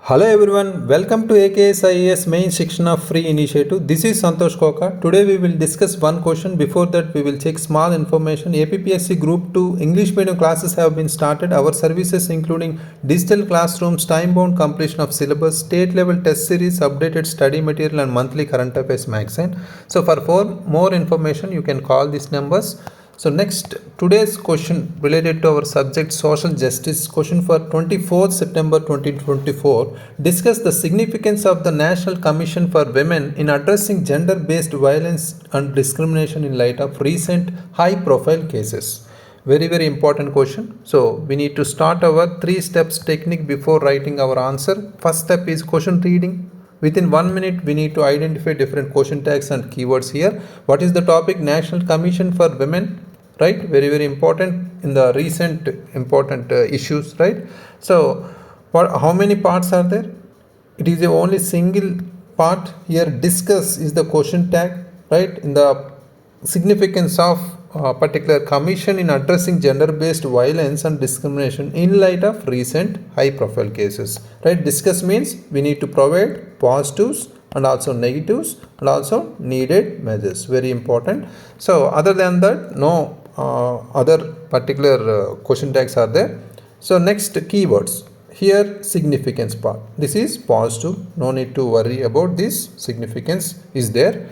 Hello everyone, welcome to AKS IAS main Shikshna free initiative. This is Santosh Koka. Today we will discuss one question. Before that we will check small information. APPSC Group 2 English medium classes have been started. Our services including digital classrooms, time-bound completion of syllabus, state level test series, updated study material and monthly current affairs magazine. So for more information you can call these numbers. So next, today's question related to our subject social justice. Question for 24th September 2024. Discuss the significance of the National Commission for Women in addressing gender-based violence and discrimination in light of recent high-profile cases. Very important question. So we need to start our 3 steps technique before writing our answer. First step is question reading. Within 1 minute, we need to identify different question tags and keywords here. What is the topic? National Commission for Women, right? Very important in the recent important issues, right? So, how many parts are there? It is a only single part here. Discuss is the question tag, right? In the significance of particular commission in addressing gender-based violence and discrimination in light of recent high-profile cases, right? Discuss means we need to provide positives and also negatives and also needed measures. Very important. So other than that, no other particular question tags are there. So next, keywords. Here significance part. This is positive. No need to worry about this. Significance is there.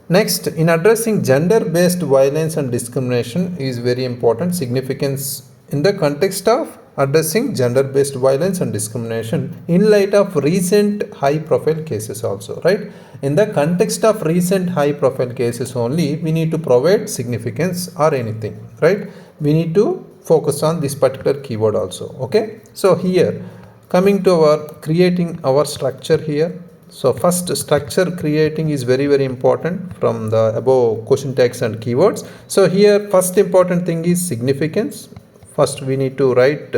Next, in addressing gender-based violence and discrimination is very important. Significance in the context of addressing gender-based violence and discrimination in light of recent high-profile cases also, right? In the context of recent high-profile cases only, we need to provide significance or anything, right? We need to focus on this particular keyword also, okay? So here, coming to our creating our structure here. So first, structure creating is very important from the above question tags and keywords. So here first important thing is significance. First we need to write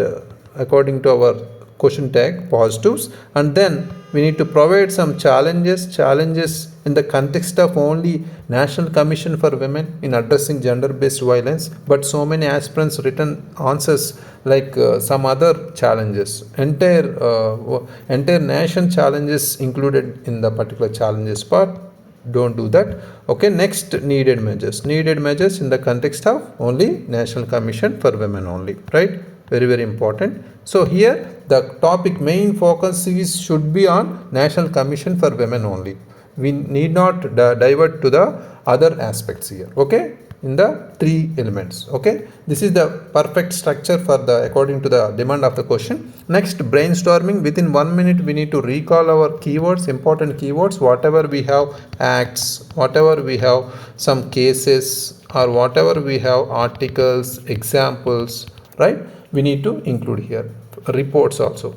according to our question tag positives, and then we need to provide some challenges in the context of only National Commission for Women in addressing gender-based violence, but so many aspirants written answers like some other challenges, entire nation challenges included in the particular challenges part. Don't do that. Okay, next, needed measures in the context of only National Commission for Women only, right? Very important. So here the topic main focus should be on National Commission for Women only. We need not divert to the other aspects here, okay, in the 3 elements. Okay, this is the perfect structure for the according to the demand of the question. Next, brainstorming. Within 1 minute we need to recall our keywords, important keywords, whatever we have acts, whatever we have some cases, or whatever we have articles, examples, right? We need to include here. Reports also,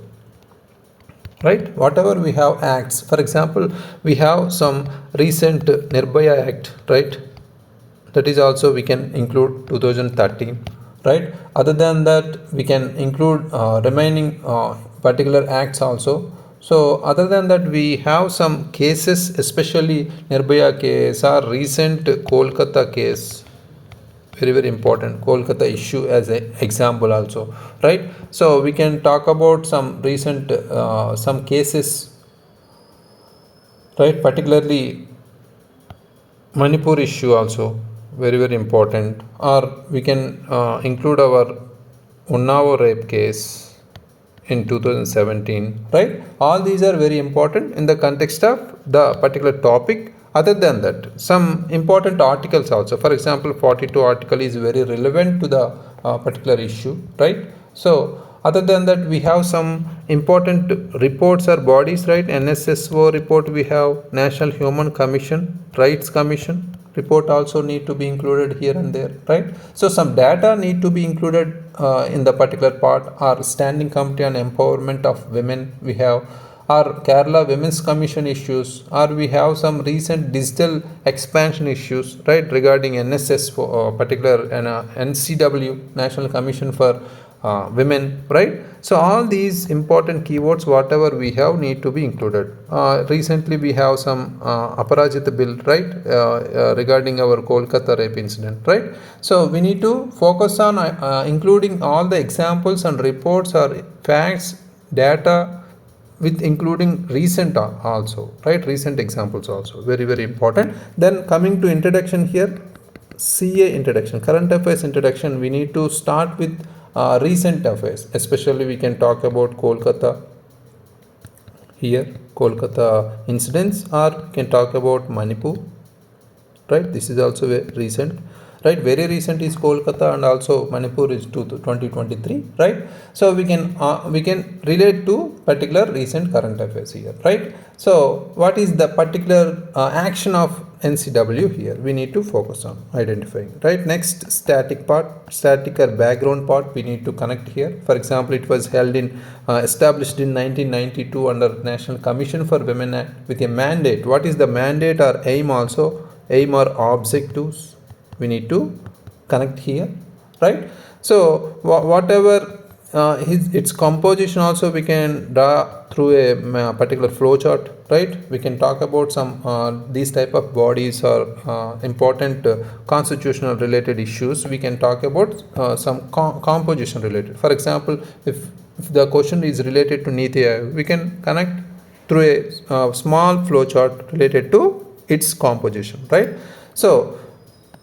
right? Whatever we have acts, for example, we have some recent Nirbhaya Act, right? That is also we can include 2013, right? Other than that, we can include remaining particular acts also. So other than that, we have some cases, especially Nirbhaya case or recent Kolkata case. Very important Kolkata issue as an example also, right? So we can talk about some recent some cases, right? Particularly Manipur issue also, very important. Or we can include our Unnao rape case in 2017, right? All these are very important in the context of the particular topic. Other than that, some important articles also. For example, 42 article is very relevant to the particular issue, right? So other than that, we have some important reports or bodies, right? NSSO report, we have National Human Commission, Rights Commission report also need to be included here and there, right? So some data need to be included in the particular part. Our Standing Committee on Empowerment of Women we have, or Kerala Women's Commission issues, or we have some recent digital expansion issues, right, regarding NSS for particular NCW, National Commission for Women, right? So all these important keywords, whatever we have, need to be included. Recently we have some Aparajita bill, right, regarding our Kolkata rape incident, right? So we need to focus on including all the examples and reports or facts, data with including recent also, right? Recent examples also, very, very important. Then coming to introduction here, CA introduction, current affairs introduction, we need to start with recent affairs. Especially we can talk about Kolkata here, Kolkata incidents, or can talk about Manipur, right? This is also very recent, right? Very recent is Kolkata, and also Manipur is 2023, right? So we can relate to particular recent current affairs here, right? So what is the particular action of NCW here? We need to focus on identifying, right? Next, static or background part, we need to connect here. For example, it was held in established in 1992 under National Commission for Women Act with a mandate. What is the mandate or aim also? Aim or objectives, we need to connect here, right? So whatever its composition also we can draw through a particular flow chart, right? We can talk about some these type of bodies or important constitutional related issues. We can talk about some composition related. For example, if the question is related to Niti Aayog, we can connect through a small flow chart related to its composition, right? So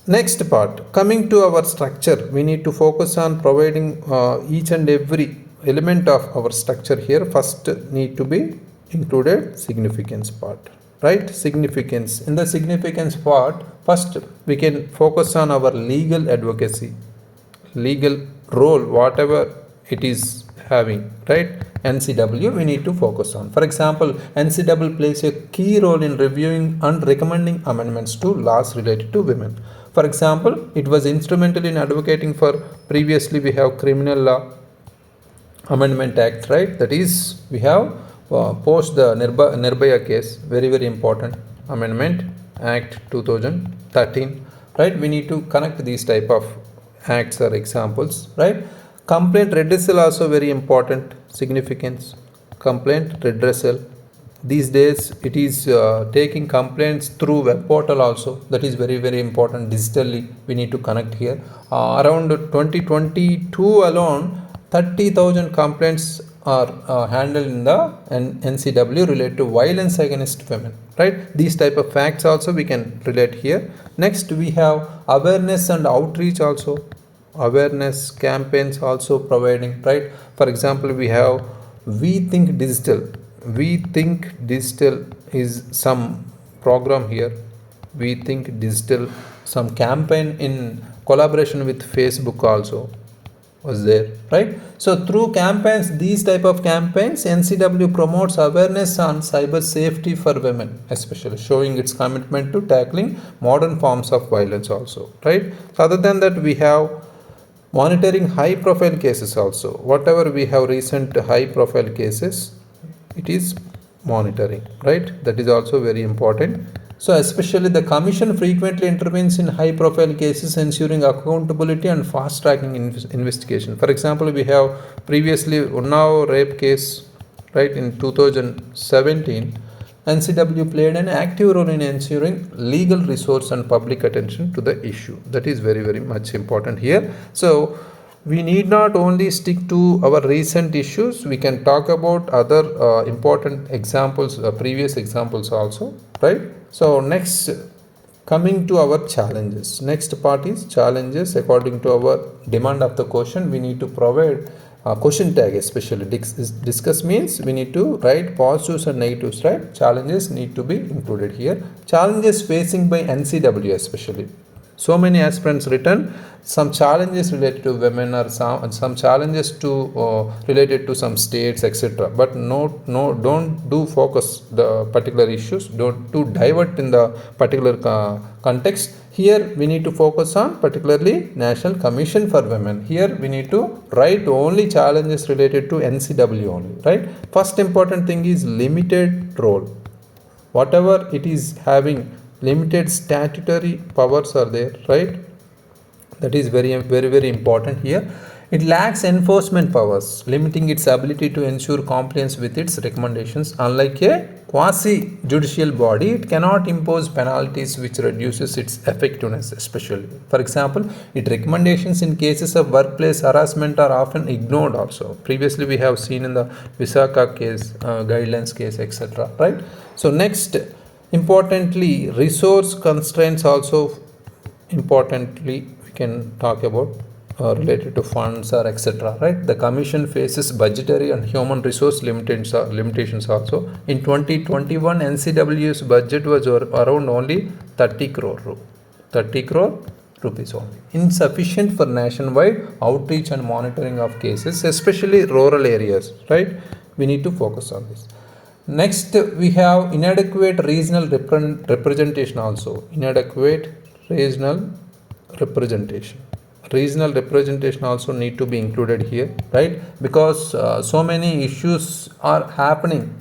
next part, coming to our structure, we need to focus on providing each and every element of our structure here. First need to be included significance part, right? Significance. In the significance part, first we can focus on our legal advocacy, legal role, whatever it is having, right? NCW we need to focus on. For example, NCW plays a key role in reviewing and recommending amendments to laws related to women. For example, it was instrumental in advocating for, previously we have Criminal Law Amendment Act, right? That is, we have post the Nirbhaya case, very, very important amendment Act 2013, right? We need to connect these type of acts or examples, right? Complaint redressal also very important significance. Complaint redressal, these days it is taking complaints through web portal also, that is very, very important. Digitally we need to connect here. Around 2022 alone, 30,000 complaints are handled in the NCW related to violence against women, right? These type of facts also we can relate here. Next we have awareness and outreach also, awareness campaigns also providing, right? For example, we have We Think Digital. We Think Digital is some program here. We Think Digital, some campaign in collaboration with Facebook also was there, right? So through campaigns, these type of campaigns, NCW promotes awareness on cyber safety for women, especially showing its commitment to tackling modern forms of violence also, right? So other than that, we have monitoring high profile cases also. Whatever we have recent high profile cases, it is monitoring, right? That is also very important. So especially the commission frequently intervenes in high profile cases, ensuring accountability and fast tracking investigation. For example, we have previously Unnao rape case, right? In 2017, NCW played an active role in ensuring legal resource and public attention to the issue. That is very, very much important here. So we need not only stick to our recent issues, we can talk about other important examples, previous examples also, right? So next, coming to our challenges. Next part is challenges. According to our demand of the question, we need to provide question tag, especially discuss means we need to write positives and negatives, right? Challenges need to be included here. Challenges facing by NCW especially. So many aspirants written some challenges related to women or some challenges to related to some states, etc. But don't do focus the particular issues. Don't to divert in the particular context. Here we need to focus on particularly National Commission for Women. Here we need to write only challenges related to NCW only, right? First important thing is limited role. Whatever it is having limited statutory powers are there, right? That is very, very, very important here. It lacks enforcement powers, limiting its ability to ensure compliance with its recommendations. Unlike a quasi-judicial body, it cannot impose penalties, which reduces its effectiveness especially. For example, its recommendations in cases of workplace harassment are often ignored also. Previously, we have seen in the Visakha case, guidelines case, etc. Right? So next, importantly, resource constraints also importantly we can talk about related to funds or etc. Right? The commission faces budgetary and human resource limitations also. In 2021, NCW's budget was around only 30 crore rupees only, insufficient for nationwide outreach and monitoring of cases, especially rural areas. Right? We need to focus on this. Next, we have inadequate regional representation also. Inadequate regional representation. Regional representation also need to be included here, right? Because so many issues are happening,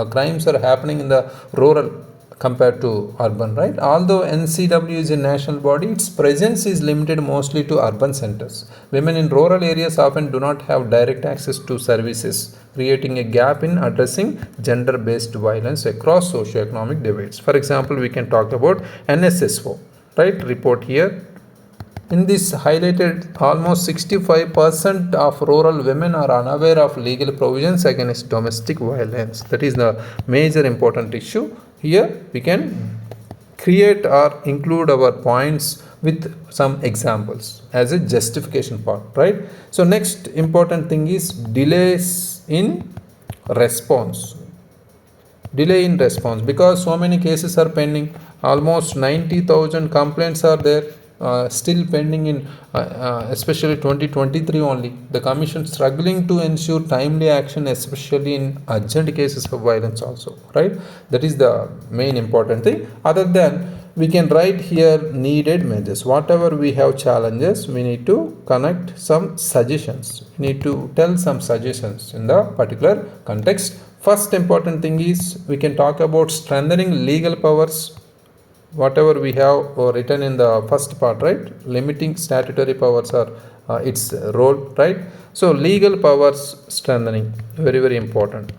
crimes are happening in the rural compared to urban, right? Although NCW is a national body, its presence is limited mostly to urban centers. Women in rural areas often do not have direct access to services, creating a gap in addressing gender-based violence across socioeconomic divides. For example, we can talk about NSSO, right? Report here. In this highlighted, almost 65% of rural women are unaware of legal provisions against domestic violence. That is the major important issue. Here we can create or include our points with some examples as a justification part, right? So next important thing is delays in response. Delay in response, because so many cases are pending. Almost 90,000 complaints are there. Still pending in especially 2023 only. The commission struggling to ensure timely action, especially in urgent cases of violence also, right? That is the main important thing. Other than, we can write here needed measures. Whatever we have challenges, we need to connect some suggestions. We need to tell some suggestions in the particular context. First important thing is, we can talk about strengthening legal powers. Whatever we have written in the first part, right? Limiting statutory powers are its role, right? So legal powers strengthening, very, very important,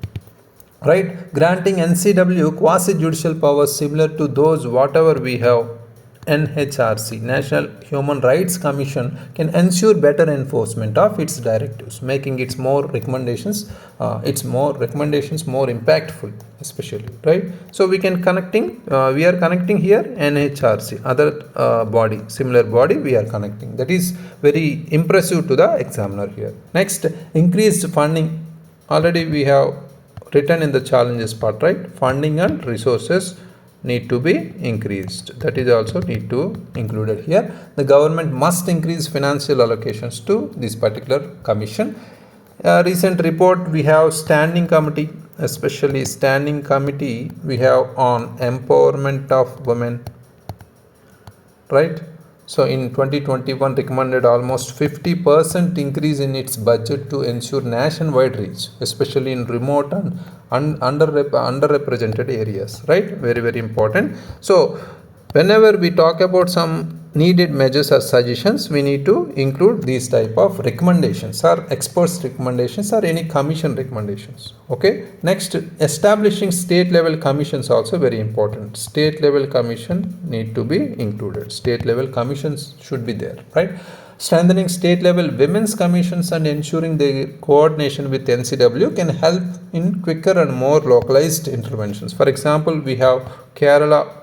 right? Granting NCW quasi-judicial powers similar to those whatever we have NHRC, National Human Rights Commission, can ensure better enforcement of its directives, making its more recommendations more impactful, especially, right? So we are connecting here NHRC, other body, similar body we are connecting. That is very impressive to the examiner here. Next, increased funding. Already we have written in the challenges part, right? Funding and resources need to be increased. That is also need to included here. The government must increase financial allocations to this particular commission. Recent report we have standing committee, especially standing committee we have on empowerment of women, right? So in 2021 recommended almost 50% increase in its budget to ensure nationwide reach, especially in remote and underrepresented areas, right? Very, very important. So whenever we talk about some needed measures or suggestions, we need to include these type of recommendations or experts recommendations or any commission recommendations. Okay. Next, establishing state level commissions also very important. State level commission need to be included. State level commissions should be there, right? Strengthening state level women's commissions and ensuring their coordination with NCW can help in quicker and more localized interventions. For example, we have Kerala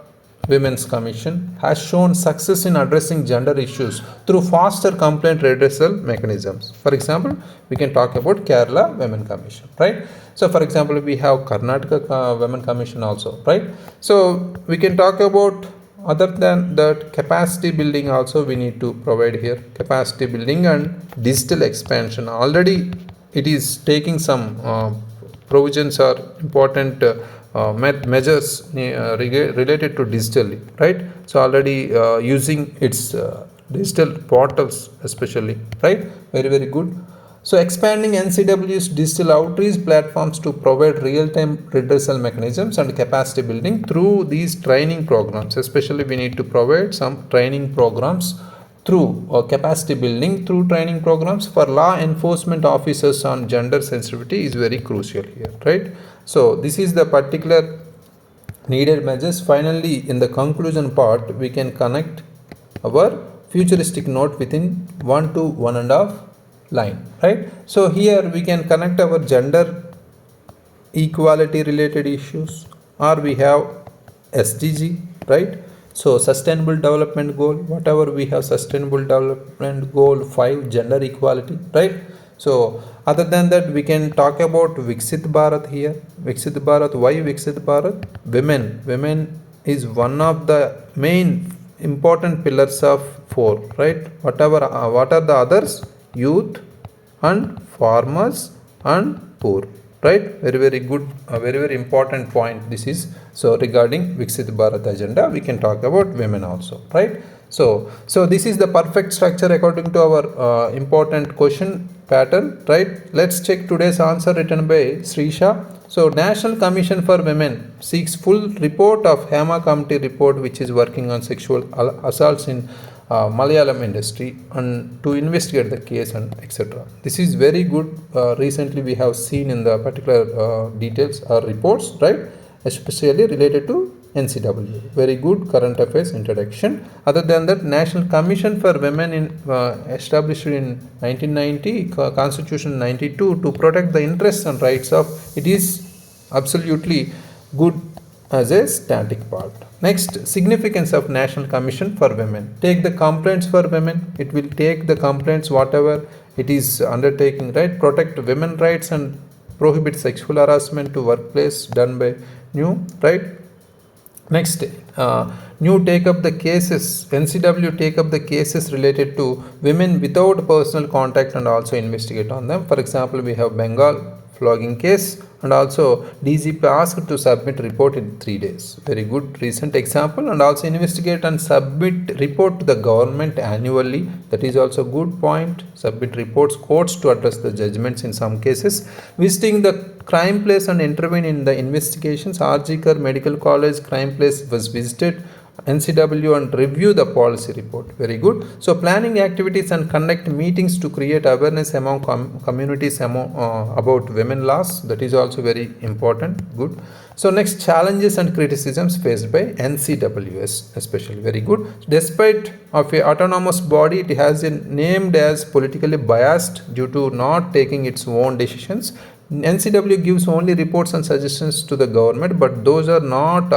Women's Commission has shown success in addressing gender issues through faster complaint redressal mechanisms. For example, we can talk about Kerala Women Commission, right? So, for example, we have Karnataka Women Commission also, right? So, we can talk about, other than that, capacity building also we need to provide here. Capacity building and digital expansion. Already it is taking some provisions are important measures related to digitally, right? So already using its digital portals especially, right? Very, very good. So expanding NCW's digital outreach platforms to provide real-time redressal mechanisms and capacity building through these training programs. Especially we need to provide some training programs through capacity building through training programs for law enforcement officers on gender sensitivity is very crucial here, right? So this is the particular needed measures. Finally, in the conclusion part, we can connect our futuristic note within 1 to 1.5 line, right? So here we can connect our gender equality related issues, or we have SDG, right? So sustainable development goal, whatever we have, sustainable development goal 5, gender equality, right? So other than that, we can talk about Viksit Bharat here. Viksit Bharat, why Viksit Bharat? Women is one of the main important pillars of 4, right? What are the others? Youth and farmers and poor, right? Very good, very important point this is. So regarding Viksit Bharat agenda, we can talk about women also, right? So this is the perfect structure according to our important question pattern, right? Let's check today's answer written by Srisha. So National Commission for Women seeks full report of Hema Committee report, which is working on sexual assaults in Malayalam industry, and to investigate the case and etc. This is very good. Recently we have seen in the particular details or reports, right? Especially related to NCW. Very good current affairs introduction. Other than that, National Commission for Women in established in 1990, Constitution 92, to protect the interests and rights of, it is absolutely good as a static part. Next, significance of National Commission for Women. Take the complaints for women. It will take the complaints whatever it is undertaking, right? Protect women rights and prohibit sexual harassment to workplace done by new, right? Next, new take up the cases, NCW take up the cases related to women without personal contact and also investigate on them. For example, we have Bengal flogging case, and also DGP asked to submit report in 3 days. Very good recent example. And also investigate and submit report to the government annually. That is also good point. Submit reports courts to address the judgments in some cases. Visiting the crime place and intervene in the investigations. RG Medical College crime place was visited. NCW and review the policy report. Very good. So planning activities and conduct meetings to create awareness among communities about women laws. That is also very important. Good. So next, challenges and criticisms faced by NCWS especially. Very good. Despite of a autonomous body, it has been named as politically biased due to not taking its own decisions. NCW gives only reports and suggestions to the government, but those are not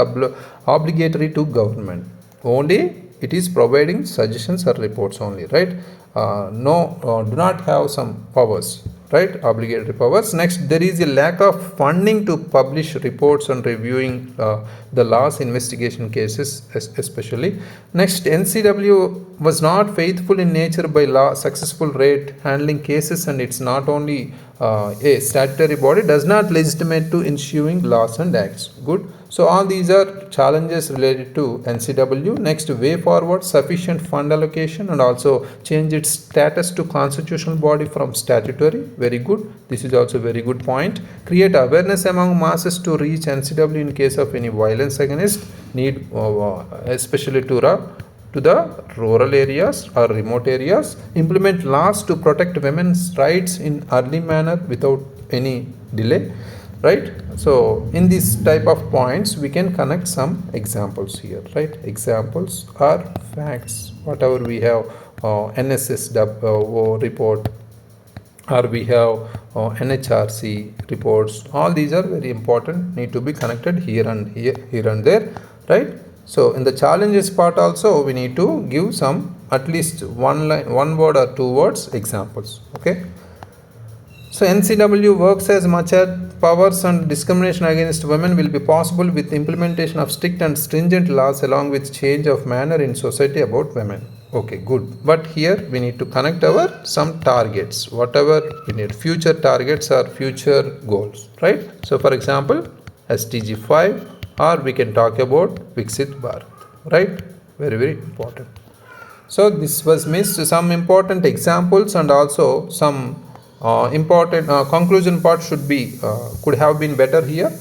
obligatory to government. Only it is providing suggestions or reports only, right? Do not have some powers, right? Obligatory powers. Next, there is a lack of funding to publish reports and reviewing the laws investigation cases especially. Next, NCW was not faithful in nature by law successful rate handling cases, and it's not only a statutory body, does not legitimate to issuing laws and acts. Good. So all these are challenges related to NCW. Next, way forward, sufficient fund allocation and also change its status to constitutional body from statutory. Very good. This is also very good point. Create awareness among masses to reach NCW in case of any violence against, need especially to the rural areas or remote areas. Implement laws to protect women's rights in early manner without any delay, right? So in this type of points, we can connect some examples here, right? Examples are facts. Whatever we have NSS report, or we have NHRC reports. All these are very important, need to be connected here and there, right? So in the challenges part also, we need to give some at least one word or 2 words examples. Okay. So NCW works as much as powers and discrimination against women will be possible with implementation of strict and stringent laws along with change of manner in society about women. Okay, good. But here we need to connect our some targets, whatever we need, future targets or future goals, right? So for example, SDG 5, or we can talk about Viksit Bharat, right? Very important. So this was missed, some important examples and also some important conclusion part should be could have been better here.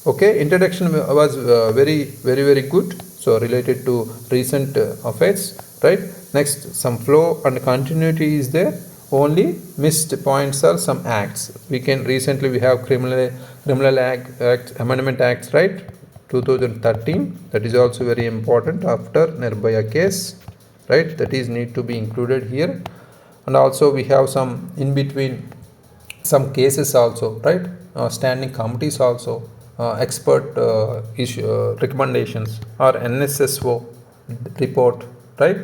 Okay, introduction was very good. So related to recent affairs, right? Next, some flow and continuity is there. Only missed points are some acts. We have criminal act amendment acts, right? 2013. That is also very important after Nirbhaya case, right? That is need to be included here. And also we have some in between some cases also, right? Standing committees also, expert recommendations or NSSO report, right?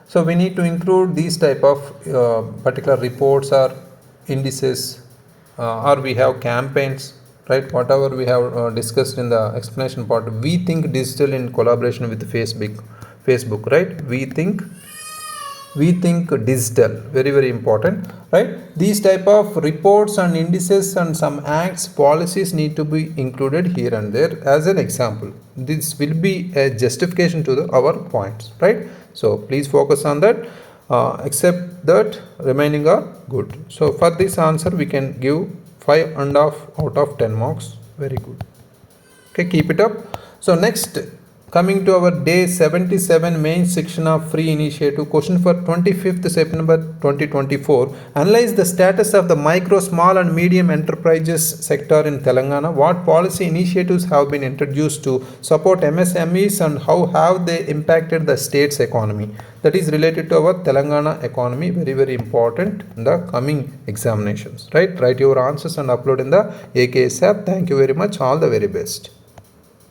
So we need to include these type of particular reports or indices, or we have campaigns, right? Whatever we have discussed in the explanation part. We think digital in collaboration with Facebook, right? We think digital, very important, right? These type of reports and indices and some acts, policies need to be included here and there as an example. This will be a justification to our points, right? So please focus on that. Except that remaining are good. So for this answer we can give 5.5 out of 10 marks. Very good. Okay, keep it up. So next, coming to our day 77 main section of free initiative, question for 25th September 2024. Analyze the status of the micro, small and medium enterprises sector in Telangana. What policy initiatives have been introduced to support MSMEs and how have they impacted the state's economy? That is related to our Telangana economy. Very important in the coming examinations, right? Write your answers and upload in the AKS app. Thank you very much. All the very best.